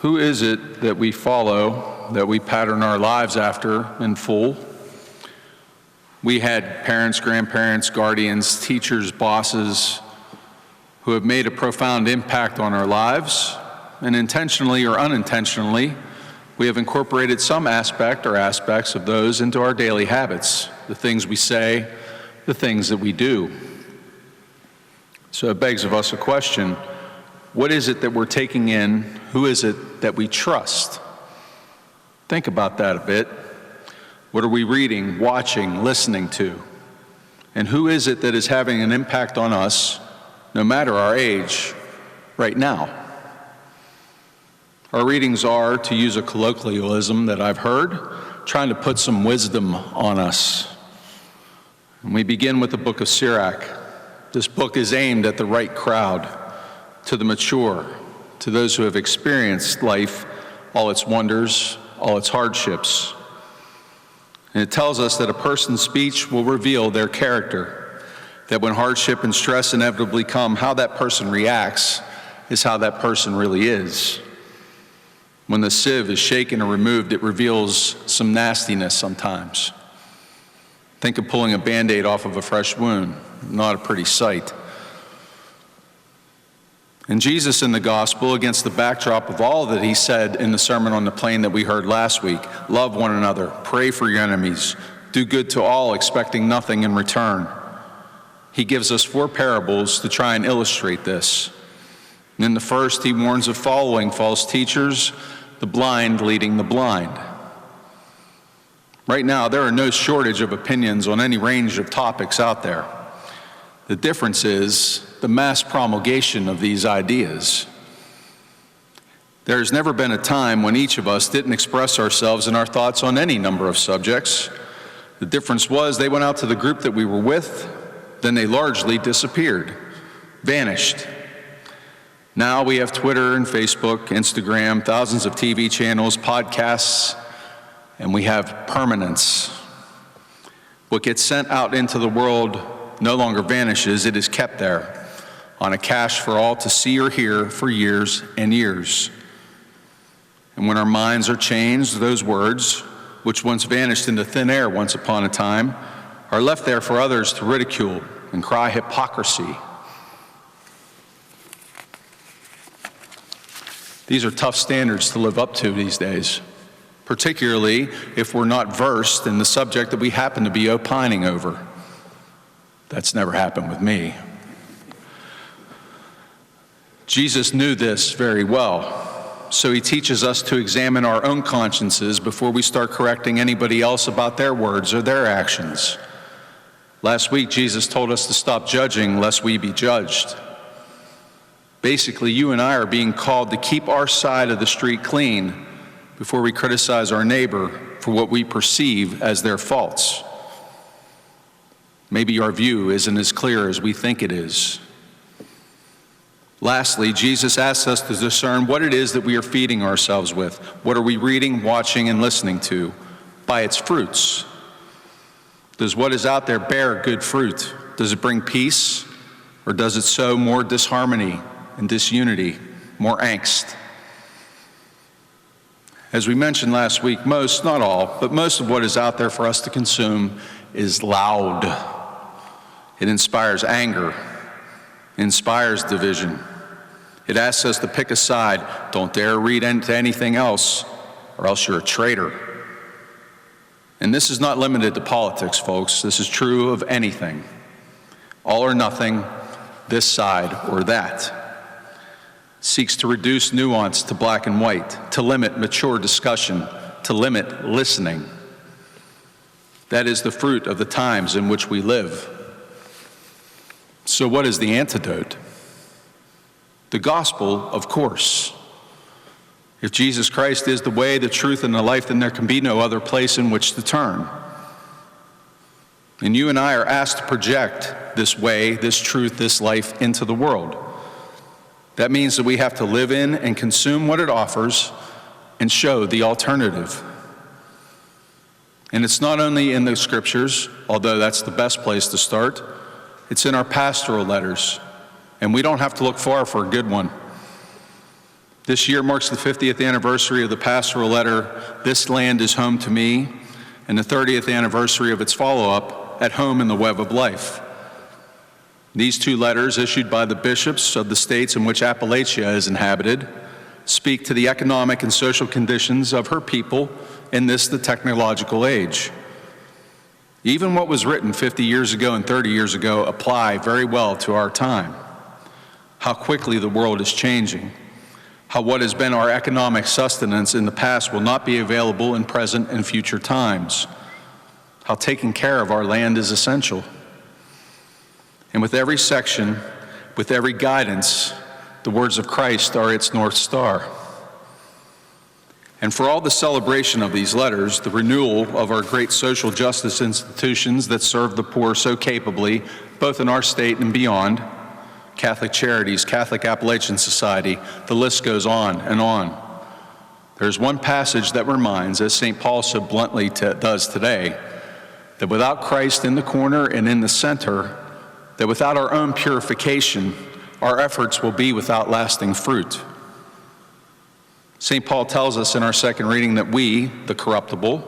Who is it that we follow, that we pattern our lives after in full? We had parents, grandparents, guardians, teachers, bosses who have made a profound impact on our lives, and intentionally or unintentionally, we have incorporated some aspect or aspects of those into our daily habits, the things we say, the things that we do. So it begs of us a question: what is it that we're taking in? Who is it that we trust? Think about that a bit. What are we reading, watching, listening to? And who is it that is having an impact on us, no matter our age, right now? Our readings are, to use a colloquialism that I've heard, trying to put some wisdom on us. And we begin with the book of Sirach. This book is aimed at the right crowd, to the mature, to those who have experienced life, all its wonders, all its hardships. And it tells us that a person's speech will reveal their character, that when hardship and stress inevitably come, how that person reacts is how that person really is. When the sieve is shaken or removed, it reveals some nastiness sometimes. Think of pulling a Band-Aid off of a fresh wound. Not a pretty sight. And Jesus in the gospel, against the backdrop of all that he said in the Sermon on the Plain that we heard last week, love one another, pray for your enemies, do good to all, expecting nothing in return. He gives us 4 parables to try and illustrate this. And in the first, he warns of following false teachers, the blind leading the blind. Right now, there are no shortage of opinions on any range of topics out there. The difference is the mass promulgation of these ideas. There's never been a time when each of us didn't express ourselves and our thoughts on any number of subjects. The difference was they went out to the group that we were with, then they largely disappeared, vanished. Now we have Twitter and Facebook, Instagram, thousands of TV channels, podcasts, and we have permanence. What gets sent out into the world no longer vanishes, it is kept there on a cache for all to see or hear for years and years. And when our minds are changed, those words, which once vanished into thin air once upon a time, are left there for others to ridicule and cry hypocrisy. These are tough standards to live up to these days, particularly if we're not versed in the subject that we happen to be opining over. That's never happened with me. Jesus knew this very well, so he teaches us to examine our own consciences before we start correcting anybody else about their words or their actions. Last week, Jesus told us to stop judging lest we be judged. Basically, you and I are being called to keep our side of the street clean before we criticize our neighbor for what we perceive as their faults. Maybe our view isn't as clear as we think it is. Lastly, Jesus asks us to discern what it is that we are feeding ourselves with. What are we reading, watching, and listening to? By its fruits. Does what is out there bear good fruit? Does it bring peace, or does it sow more disharmony and disunity, more angst? As we mentioned last week, most, not all, but most of what is out there for us to consume is loud. It inspires anger, inspires division. It asks us to pick a side. Don't dare read into anything else, or else you're a traitor. And this is not limited to politics, folks. This is true of anything. All or nothing, this side or that. Seeks to reduce nuance to black and white, to limit mature discussion, to limit listening. That is the fruit of the times in which we live. So what is the antidote? The gospel, of course. If Jesus Christ is the way, the truth, and the life, then there can be no other place in which to turn. And you and I are asked to project this way, this truth, this life into the world. That means that we have to live in and consume what it offers and show the alternative. And it's not only in the scriptures, although that's the best place to start, it's in our pastoral letters. And we don't have to look far for a good one. This year marks the 50th anniversary of the pastoral letter, "This Land is Home to Me," and the 30th anniversary of its follow-up, "At Home in the Web of Life." These two letters, issued by the bishops of the states in which Appalachia is inhabited, speak to the economic and social conditions of her people in this, the technological age. Even what was written 50 years ago and 30 years ago apply very well to our time. How quickly the world is changing. How what has been our economic sustenance in the past will not be available in present and future times. How taking care of our land is essential. And with every section, with every guidance, the words of Christ are its North Star. And for all the celebration of these letters, the renewal of our great social justice institutions that serve the poor so capably, both in our state and beyond, Catholic Charities, Catholic Appalachian Society, the list goes on and on. There's one passage that reminds, as St. Paul so bluntly does today, that without Christ in the corner and in the center, that without our own purification, our efforts will be without lasting fruit. St. Paul tells us in our second reading that we, the corruptible,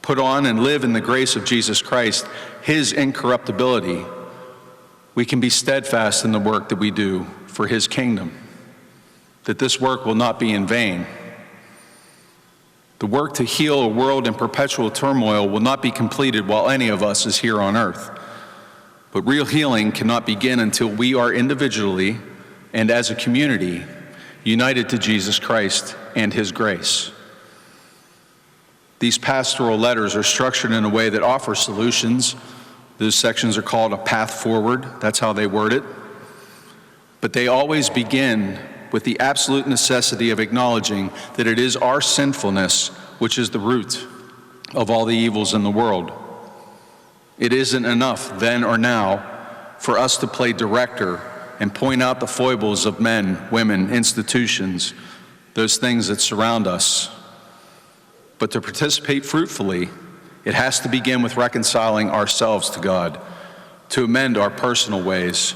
put on and live in the grace of Jesus Christ, his incorruptibility. We can be steadfast in the work that we do for his kingdom, that this work will not be in vain. The work to heal a world in perpetual turmoil will not be completed while any of us is here on earth. But real healing cannot begin until we are individually and as a community united to Jesus Christ and his grace. These pastoral letters are structured in a way that offers solutions. Those sections are called a path forward. That's how they word it. But they always begin with the absolute necessity of acknowledging that it is our sinfulness which is the root of all the evils in the world. It isn't enough then or now for us to play director and point out the foibles of men, women, institutions, those things that surround us. But to participate fruitfully, it has to begin with reconciling ourselves to God, to amend our personal ways,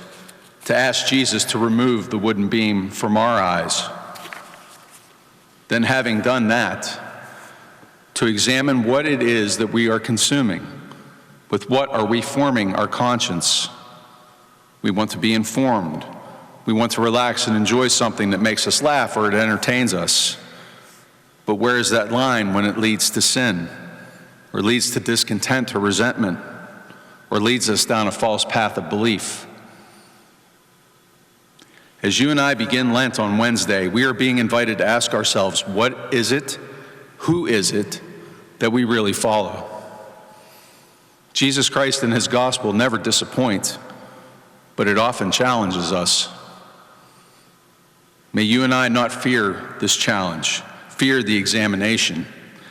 to ask Jesus to remove the wooden beam from our eyes. Then, having done that, to examine what it is that we are consuming. With what are we forming our conscience? We want to be informed. We want to relax and enjoy something that makes us laugh or it entertains us. But where is that line when it leads to sin, or leads to discontent or resentment, or leads us down a false path of belief? As you and I begin Lent on Wednesday, we are being invited to ask ourselves, what is it, who is it that we really follow? Jesus Christ and his gospel never disappoint, but it often challenges us. May you and I not fear this challenge, fear the examination,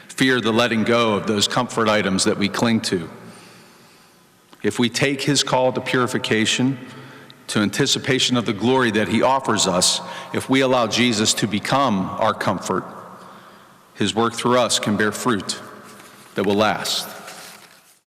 fear the letting go of those comfort items that we cling to. If we take his call to purification, to anticipation of the glory that he offers us, if we allow Jesus to become our comfort, his work through us can bear fruit that will last.